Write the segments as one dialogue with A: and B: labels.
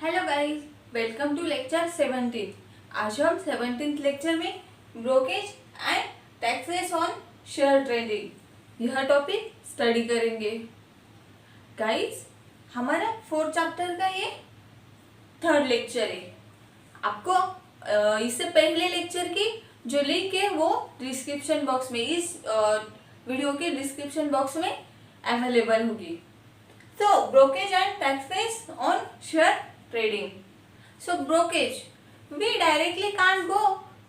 A: Hello guys, welcome to lecture 17। आज हम 17th lecture में brokerage and taxes on share trading यह topic study करेंगे। गाइस, हमारा 4th चैप्टर का ये 3rd लेक्चर है। आपको इससे पहले लेक्चर की जो लिंक है वो डिस्क्रिप्शन बॉक्स में, इस वीडियो के डिस्क्रिप्शन बॉक्स में अवेलेबल होगी। So, brokerage and taxes on share trading. So, brokerage, we directly can't go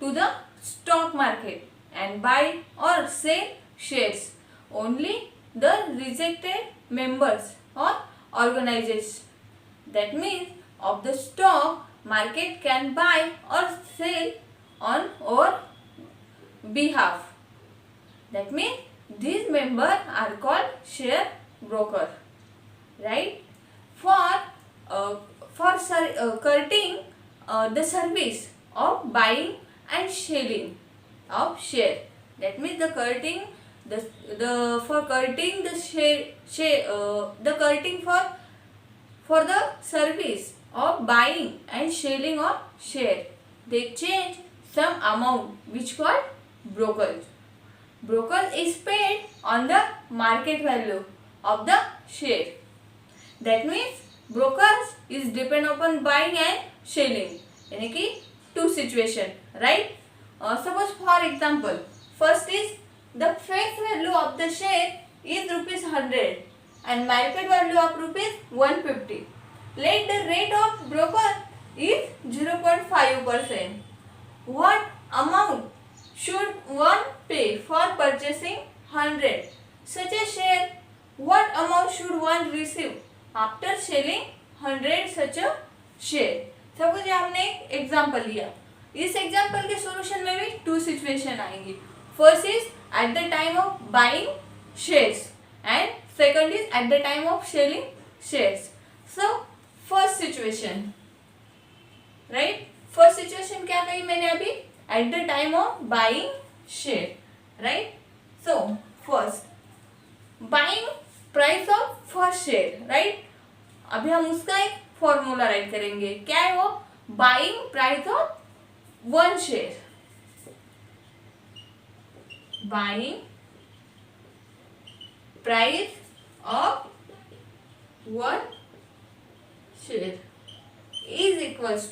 A: to the stock market and buy or sell shares. Only the rejected members or organizations, that means of the stock market, can buy or sell on our behalf. That means these members are called share broker. Right? For cutting the service of buying and selling of share. That means the cutting for cutting the the cutting for the service of buying and selling of share, they change some amount which called brokerage. Brokerage is paid on the market value of the share. That means brokers is depend upon buying and selling, यानी कि two situation, right? Suppose for example, first is the face value of the share is rupees 100 and market value of rupees 150. Let the rate of broker is 0.5%. What amount should one pay for purchasing 100 such a share? What amount should one receive after selling 100 such a share? Suppose हमने एक example लिया, इस example के solution में भी to situation आएंगी। First is at the time of buying shares and second is at the time of selling shares. So first situation, right, first situation क्या कही मैंने अभी? At the time of buying share, right. So first buying price of first share, right. अभी हम उसका एक formula right करेंगे। क्या है वो? Buying price of one share, buying price of one share is equals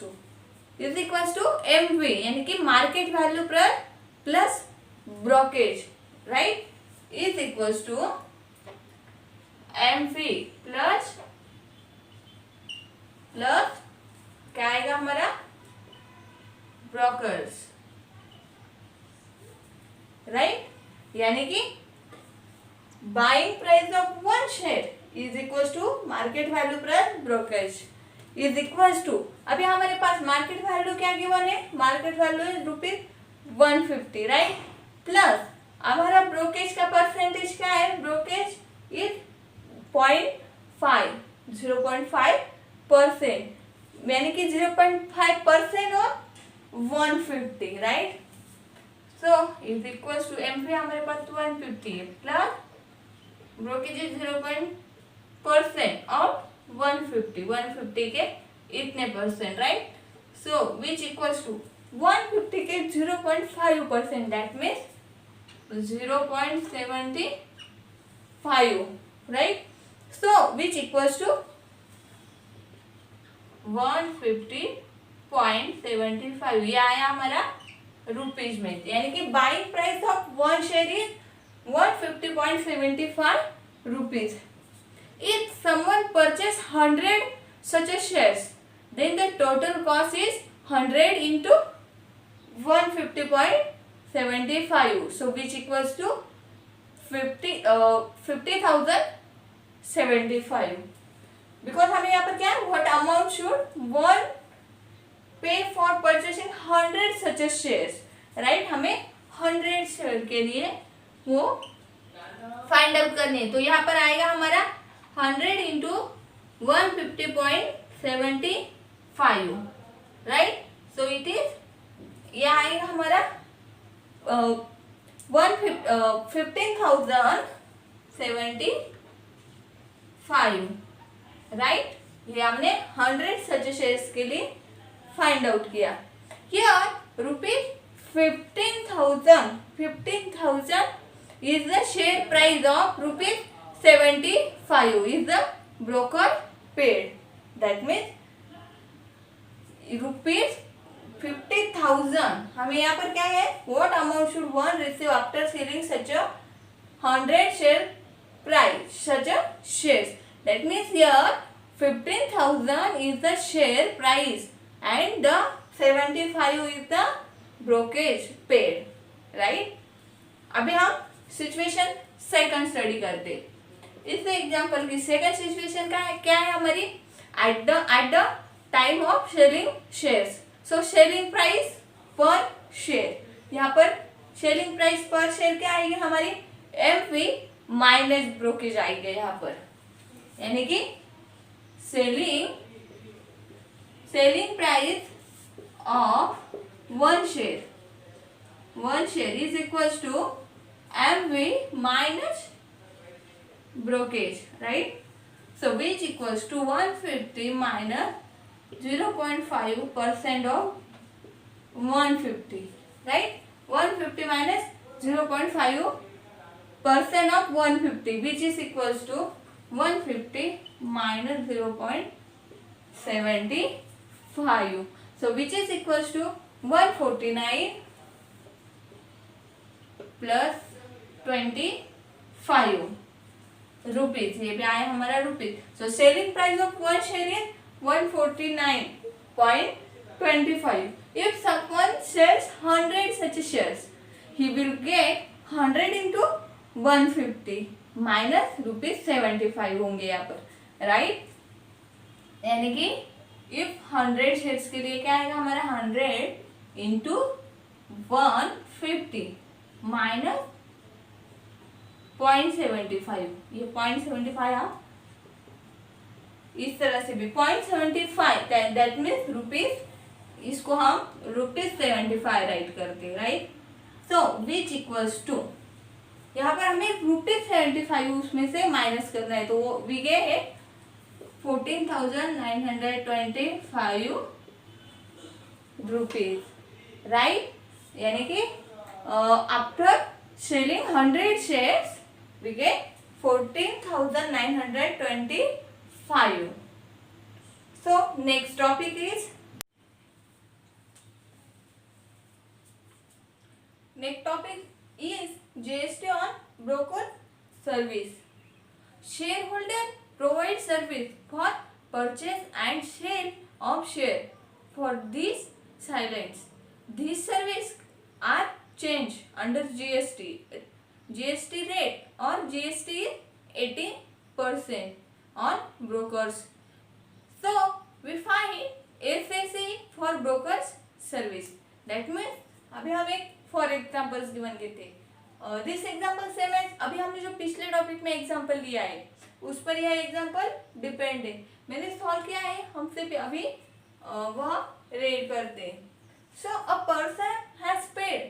A: to MV, यानी कि market value plus brokerage, right, is equals to MV plus क्या आएगा हमारा? Brokers, right. यानी कि buying price of one share is equal to market value plus brokerage is equal to, अभी हमारे पास मार्केट वैल्यू क्या गिवन है? Market value is ₹150, right, plus हमारा ब्रोकेज का परसेंटेज क्या है? ब्रोकेज इज 0.5%, यानी कि 0.5% और 150, right. So is equal to MP हमारे पास 150 है प्लस ब्रोकेज इज 0% और 150 के इतने percent, right. So which equals to 150 के 0.5%, that means 0.75, right. So which equals to 150.75, ये आया हमारा रुपीज में, यानी कि buying price of one share is 150.75 rupees. If someone purchase 100 such a shares, then the total cost is 100 into 150.75, so which equals to 50,075. Because हमें यहाँ पर क्या है? व्हाट अमाउंट शुड वन पे for purchasing 100 such shares, right. हमें 100 share के लिए वो फाइंड आउट करनी है। तो यहाँ पर आएगा हमारा 100 into 150.75, right. So it is, यह आएगा हमारा 15,075, right? ये हमने 100 सच शेयर्स के लिए फाइंड आउट किया। Here ₹15,000 is the share price of ₹75 is the broker paid. That means ₹50,000 हमें यहाँ पर क्या है, what amount should one receive after selling such a 100 share price, such a shares. That means here 15,000 is the share price and the 75 is the brokerage paid, right? अभी हम situation second study करते। इस example की second situation क्या है हमारी, at the time of selling shares. So selling price पर share, यहाँ पर सेलिंग प्राइस पर शेयर क्या आएगी हमारी, एमवी माइनस ब्रोकेज आएगी यहाँ पर, यानी कि selling price of one share is equals to MV minus brokerage, right? So which equals to 150 minus 0.5% of 150, right? 150 minus 0.5% of 150, which is equals to 150 minus 0.75. So which is equals to 149 plus 25 rupees, ये भी आया हमारा rupees. So selling price of one share is 149.25. If someone sells 100 such shares, he will get 100 into 150 minus ₹75 होंगे यहाँ पर, right? यानी कि if 100 shares के लिए क्या आएगा हमारा, 100 into 150 माइनस 0.75, ये 0.75 आप इस तरह से भी 0.75, दैट मीन्स रुपीज, इसको हम ₹75 राइट करते हैं, right? So which equals to, यहाँ पर हमें ₹75 उसमें से माइनस करना है, तो वो वी गेट 14,925 रुपीज, राइट? यानी कि after selling 100 shares we get 14,925. So next topic is GST on broker service. Shareholder provide service for purchase and sale of share. For these silence, these service are changed under GST rate, or GST is 18% on brokers. So we find FSC for brokers service. That means अभी हम एक for examples given के थे, this example same है। अभी हमने जो पिछले टॉपिक में एग्जाम्पल लिया है उस पर यह एग्जाम्पल डिपेंड है। मैंने सॉल्व किया है, हम सिर्फ अभी वह रेड करते हैं। सो अ पर्सन हैज पेड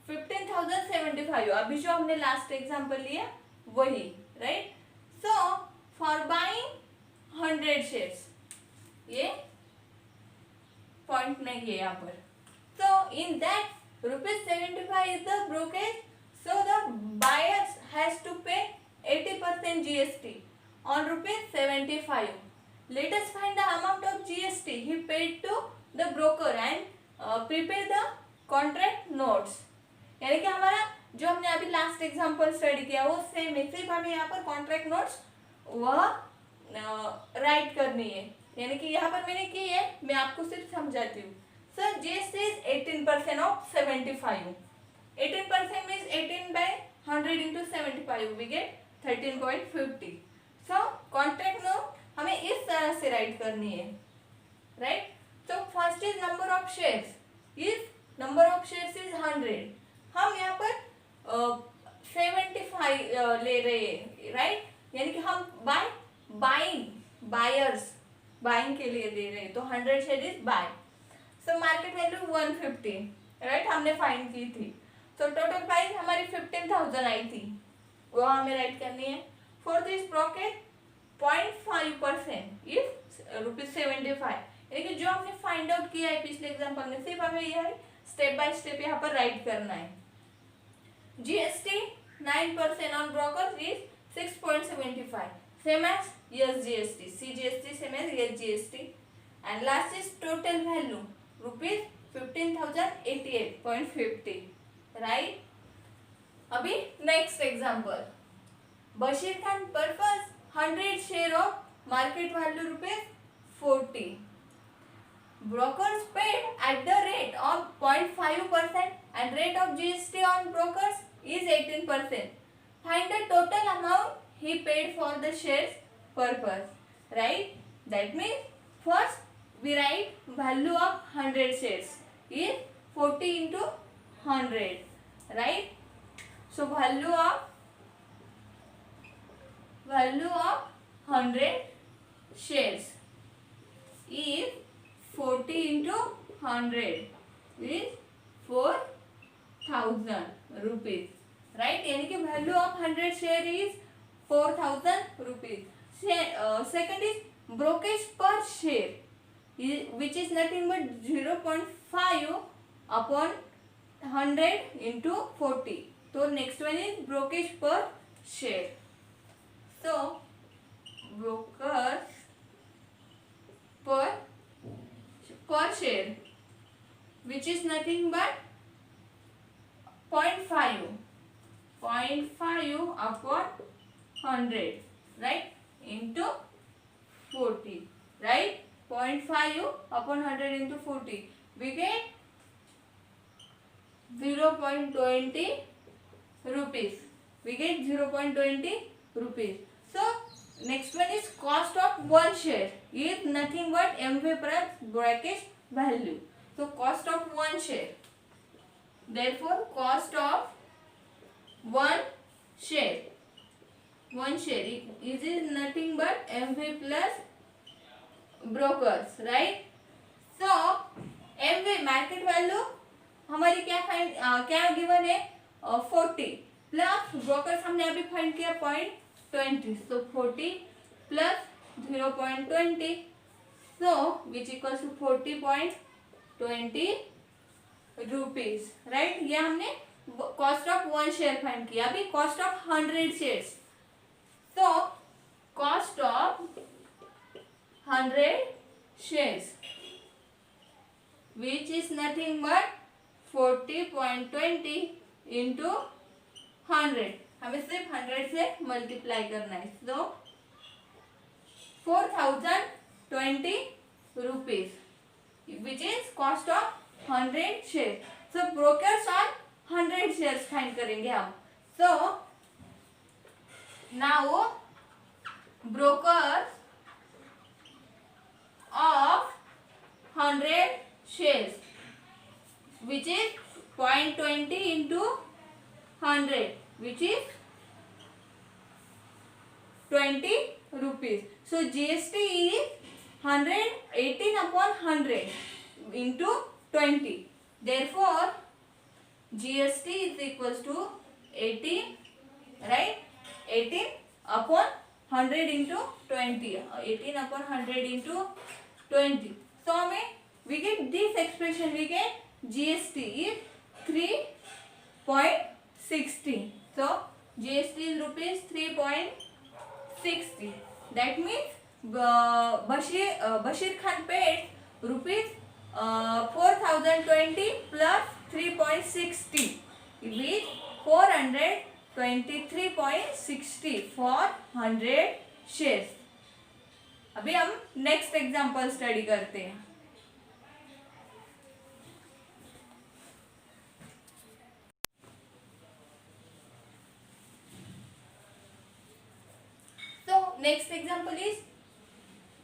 A: ₹15,075, अभी जो हमने लास्ट एग्जाम्पल लिया वही, right? So for buying 100 shares, ये पॉइंट नहीं है यहाँ पर। सो in that ₹75 is the brokerage, so the buyer has to pay 80% GST on ₹75. Let us find the amount of GST he paid to the broker and prepare the contract notes. यानी कि हमारा जो हमने अभी लास्ट एग्जांपल स्टडी किया वो same है, सिर्फ हमें यहाँ पर कॉन्ट्रैक्ट नोट्स वह राइट करनी है। यानी कि यहाँ पर मैंने की है, मैं आपको सिर्फ समझाती हूँ। Sir GST is 18% of 75. 18% means 18 by 100 into 75, we get 13.50. So contract note हमें इस तरह से राइट करनी है, right? So first is number of shares. If number of shares is 100, हम यहाँ पर 75 ले रहे हैं, राइट? यानी कि हम बाइंग के लिए दे रहे हैं, तो 100 share is by. So market value 150, right? हमने फाइंड की थी। सो टोटल प्राइस हमारी 15,000 आई थी, वो हमें राइट करनी है। फॉर दिस 0.5% इफ ₹75, यानी कि जो हमने फाइंड आउट किया है पिछले एग्जाम्पल में, सिर्फ हमें यह स्टेप बाय स्टेप यहाँ पर राइट करना है. GST 9% on brokers is 6.75, same as SGST. CGST same as SGST. And last is total value rupees 15,088.50, right? अभी next example. Bashir Khan purpose 100 share of market value ₹40. Brokers paid at the rate of 0.5% and rate of GST on brokers is 18%. Find the total amount he paid for the shares purpose. Right? That means first we write value of 100 shares is 40 into 100. Right? So value of 100 shares is 40 into 100 is 4,000 rupees. Right? यानी कि value of 100 share is 4,000 rupees. Second is brokerage per share, which is nothing but 0.5 upon 100 into 40. So next one is brokerage per share. So brokers per share, which is nothing but 0.5 upon 100, right, into 40, right? 0.5 upon 100 into 40, we get 0.20 rupees. We get 0.20 rupees. So next one is cost of one share is nothing but MV plus bracket value. So cost of one share. Therefore cost of one share is nothing but MV plus brokers, right? So MV market value हमारी क्या given है 40 plus brokers हमने अभी find किया 0.20, so 40 plus 0.20, so which equals to 40.20 rupees, right? ये हमने cost of one share find किया. अभी cost of 100 shares, so cost of 100 shares which is nothing but 40.20 into 100. हमें सिर्फ 100 से मल्टीप्लाई करना है. So 4,020 rupees, which is cost of 100 shares. So brokers are 100 shares find करेंगे हम. So now brokers of 100 shares, which is 0.20 into 100, which is 20 rupees. So GST is 118 upon 100 into 20. Therefore GST is equals to 18, right? 18 upon 100 into 20. 18 upon 100 into 20. So हमें we get this expression, we get GST is 3.60. So GST is rupees 3.60. That means Bashir Khan paid rupees 4,020 plus 3.60 is 423.60 for 100 shares. अभी हम next example study करते हैं. So next example is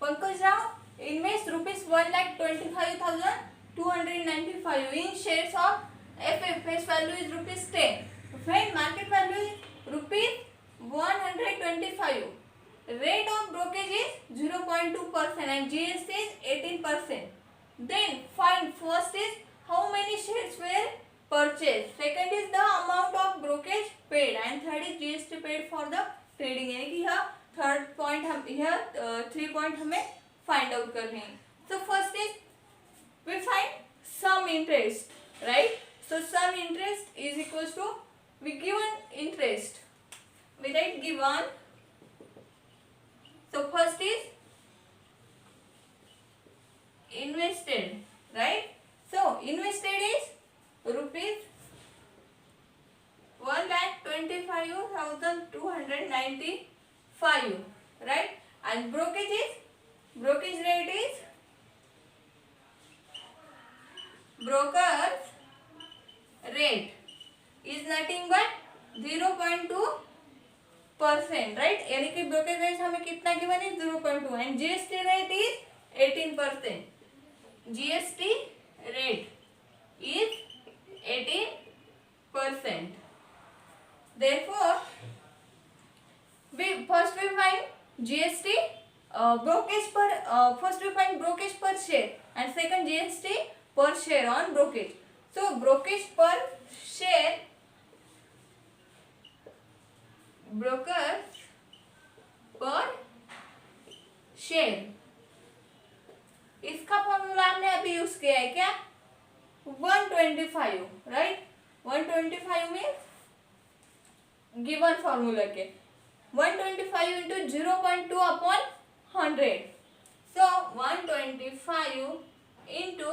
A: Pankaj Rao invest ₹1,25,295 in shares of FF. Face value is ₹10. When market value is ₹125. Rate of brokerage is 0.2% and GST is 18%. Then find first is how many shares were purchased. Second is the amount of brokerage paid and third is GST paid for the trading, यानी कि यह third point हम यह 3 point हमें find out करने हैं. सो first is we find sum interest, right? So sum interest is equals to we given interest, we write given. So first is invested, right? So invested is rupees 1,25,295, right? And brokerage rate is broker's rate is nothing but 0.2%, right? यानी कि brokerage rate हमें कितना given है 0.2 and GST rate is 18%. GST rate is 18%. Therefore, we find GST brokerage per first we find brokerage per share and second GST per share on brokerage. So brokerage per share, brokers per share, इसका formula हमने अभी use किया है क्या 125, right. 125 में given formula के 125 into 0.2 upon 100. So 125 into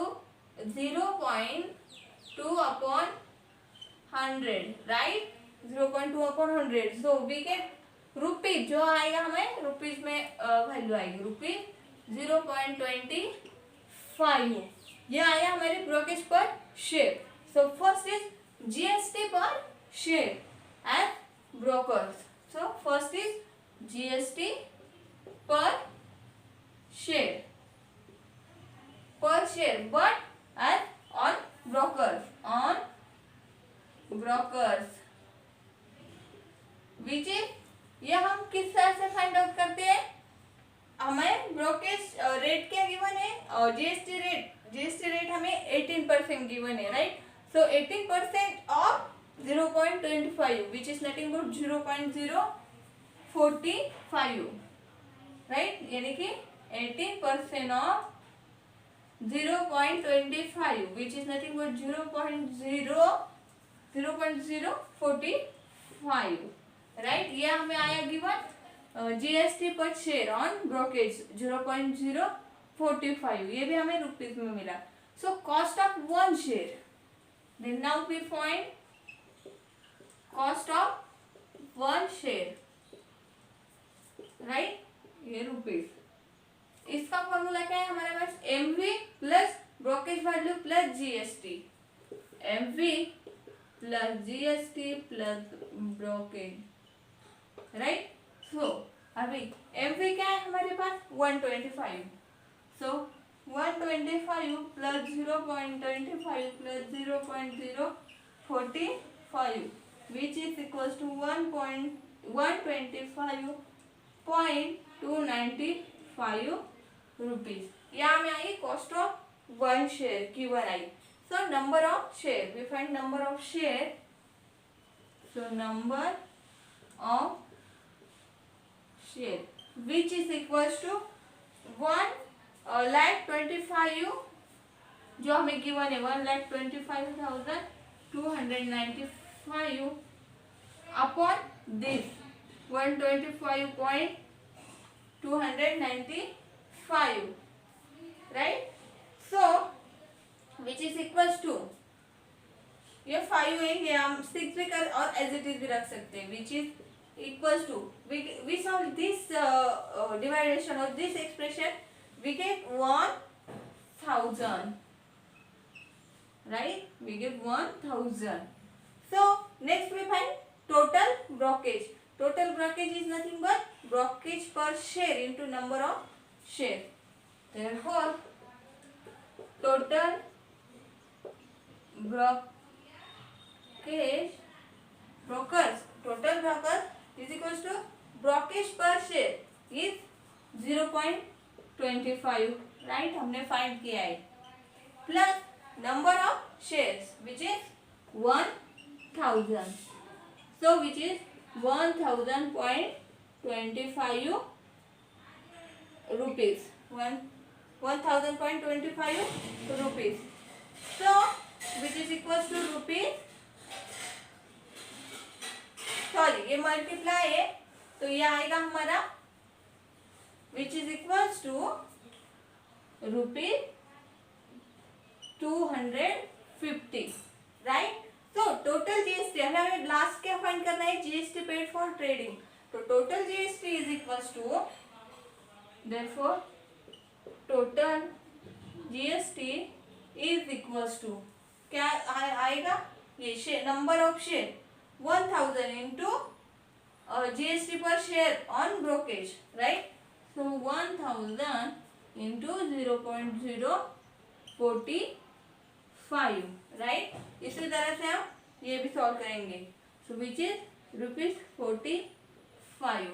A: 0.2 upon 100, right? 0.2 upon 100. So we get rupees, जो आएगा हमें रुपीज में वैल्यू आएगी रुपीज 0.25. ये आया हमारे ब्रोकेज पर share. So first is GST पर share and brokers. So first is GST per share but and on brokers which is ये हम किस तरह से फाइंड आउट करते हैं. हमें ब्रोकेज रेट क्या गिवन है और जीएसटी रेट हमें 18% गिवन है, right. So 18% of 0.25 which is nothing but 0.045, right? यानी कि 18% of 0.25 which is nothing but 0.045, right? ये हमें आया गिवन जीएसटी पर शेयर ऑन ब्रोकेज 0.045, ये भी हमें रुपीज में मिला. So cost of one share, then now we find cost of one share, right. ये रुपीज, इसका फॉर्मूला क्या है हमारे पास MV plus brokerage value plus GST, MV plus GST plus brokerage, right. So अभी एमवी क्या है हमारे पास 125. So 125 plus 0.25 plus 0.045 which is equals to 125.295 rupees. यहाँ में आई कॉस्ट ऑफ वन शेयर की वन आई. So number of share, we find number of share. So number of share which is equals to 1,25,000 जो हमें गिवन है 1,25,295 upon this 125.295, right. So which is equals to ये 5 है, ये हम 6 भी कर और एज इट इज भी रख सकते हैं. which is equals to we solve this dividation of this expression, we get 1,000, right. We get 1,000. So next we find total brokerage. Total brokerage is nothing but brokerage per share into number of share. Therefore total brokers is equals to brokerage per share is 0.25, right. हमने find किया है plus number of shares which is 1,000. So which is 1,000.25 25 rupees. 1025 rupees. So which is equals to rupees, sorry ये multiply है तो ये आएगा हमारा which is equals to ₹250, right. तो टोटल जीएसटी हमें लास्ट क्या फाइंड करना है, जीएसटी पेड फॉर ट्रेडिंग. तो total GST is equals to, therefore total GST is equals to क्या आएगा, ये share number of share 1000 into GST per share on brokerage, right? So 1000 into 0.045, right? इसी तरह से हम ये भी सॉल्व करेंगे. So which is ₹45.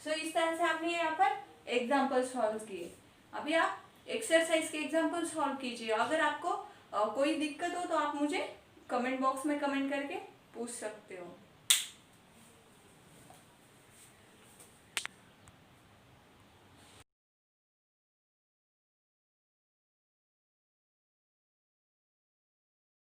A: So इस तरह से आपने यहाँ पर एग्जाम्पल सॉल्व किए. अभी आप एक्सरसाइज के एग्जाम्पल सॉल्व कीजिए. अगर आपको कोई दिक्कत हो तो आप मुझे कमेंट बॉक्स में कमेंट करके पूछ सकते हो.